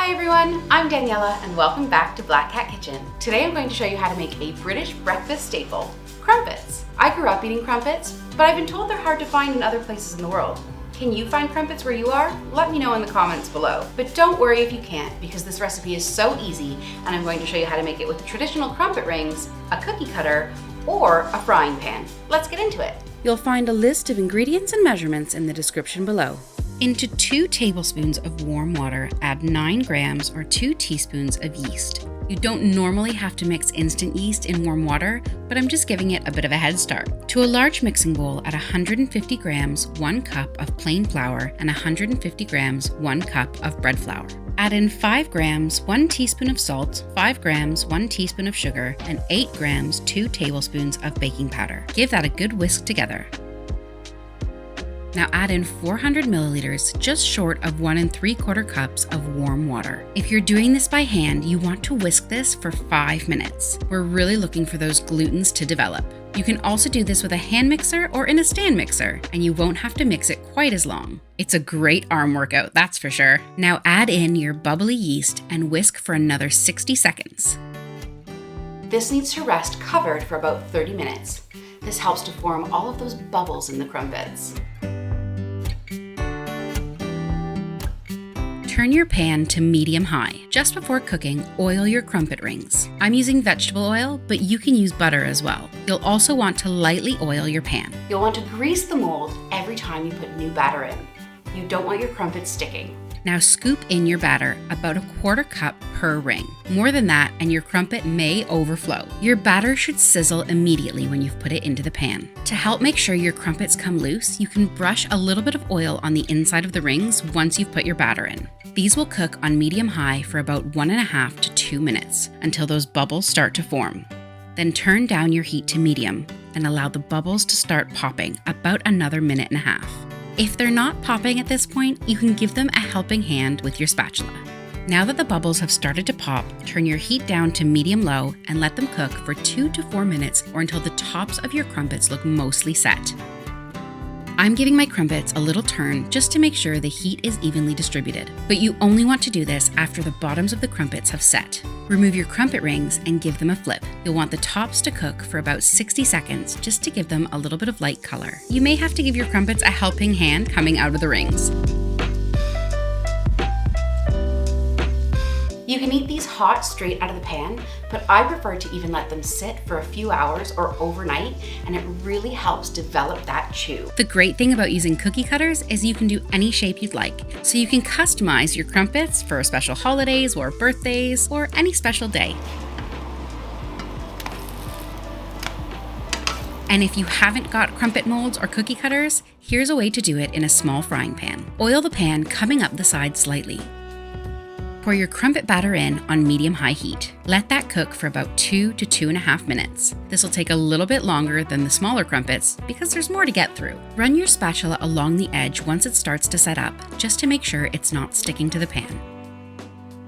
Hi everyone, I'm Daniela and welcome back to Black Cat Kitchen. Today I'm going to show you how to make a British breakfast staple, crumpets. I grew up eating crumpets, but I've been told they're hard to find in other places in the world. Can you find crumpets where you are? Let me know in the comments below. But don't worry if you can't, because this recipe is so easy and I'm going to show you how to make it with the traditional crumpet rings, a cookie cutter, or a frying pan. Let's get into it. You'll find a list of ingredients and measurements in the description below. Into 2 tablespoons of warm water, add 9 grams or 2 teaspoons of yeast. You don't normally have to mix instant yeast in warm water, but I'm just giving it a bit of a head start. To a large mixing bowl, add 150 grams, 1 cup of plain flour, and 150 grams, 1 cup of bread flour. Add in 5 grams, 1 teaspoon of salt, 5 grams, 1 teaspoon of sugar, and 8 grams, 2 tablespoons of baking powder. Give that a good whisk together. Now add in 400 milliliters, just short of 1 3/4 cups of warm water. If you're doing this by hand, you want to whisk this for 5 minutes. We're really looking for those glutens to develop. You can also do this with a hand mixer or in a stand mixer, and you won't have to mix it quite as long. It's a great arm workout, that's for sure. Now add in your bubbly yeast and whisk for another 60 seconds. This needs to rest covered for about 30 minutes. This helps to form all of those bubbles in the crumpets. Turn your pan to medium-high. Just before cooking, oil your crumpet rings. I'm using vegetable oil, but you can use butter as well. You'll also want to lightly oil your pan. You'll want to grease the mold every time you put new batter in. You don't want your crumpets sticking. Now scoop in your batter, about 1/4 cup per ring. More than that, and your crumpet may overflow. Your batter should sizzle immediately when you've put it into the pan. To help make sure your crumpets come loose, you can brush a little bit of oil on the inside of the rings once you've put your batter in. These will cook on medium-high for about 1.5 to 2 minutes until those bubbles start to form. Then turn down your heat to medium and allow the bubbles to start popping about another 1.5 minutes. If they're not popping at this point, you can give them a helping hand with your spatula. Now that the bubbles have started to pop, turn your heat down to medium-low and let them cook for 2 to 4 minutes or until the tops of your crumpets look mostly set. I'm giving my crumpets a little turn just to make sure the heat is evenly distributed, but you only want to do this after the bottoms of the crumpets have set. Remove your crumpet rings and give them a flip. You'll want the tops to cook for about 60 seconds just to give them a little bit of light color. You may have to give your crumpets a helping hand coming out of the rings. You can eat these hot straight out of the pan, but I prefer to even let them sit for a few hours or overnight, and it really helps develop that chew. The great thing about using cookie cutters is you can do any shape you'd like, so you can customize your crumpets for special holidays or birthdays or any special day. And if you haven't got crumpet molds or cookie cutters, here's a way to do it in a small frying pan. Oil the pan coming up the side slightly. Pour your crumpet batter in on medium-high heat. Let that cook for about 2 to 2.5 minutes. This will take a little bit longer than the smaller crumpets because there's more to get through. Run your spatula along the edge once it starts to set up, just to make sure it's not sticking to the pan.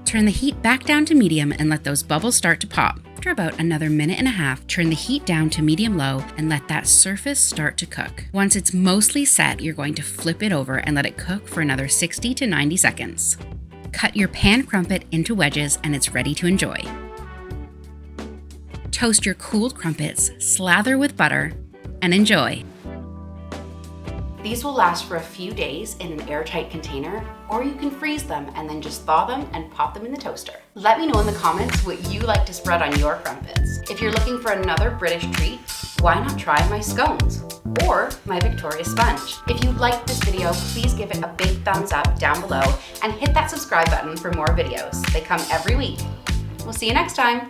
Turn the heat back down to medium and let those bubbles start to pop. After about another 1.5 minutes, turn the heat down to medium-low and let that surface start to cook. Once it's mostly set, you're going to flip it over and let it cook for another 60 to 90 seconds. Cut your pan crumpet into wedges and it's ready to enjoy. Toast your cooled crumpets, slather with butter, and enjoy. These will last for a few days in an airtight container, or you can freeze them and then just thaw them and pop them in the toaster. Let me know in the comments what you like to spread on your crumpets. If you're looking for another British treat, why not try my scones or my Victoria sponge? If you liked this video, please give it a big thumbs up down below and hit that subscribe button for more videos. They come every week. We'll see you next time.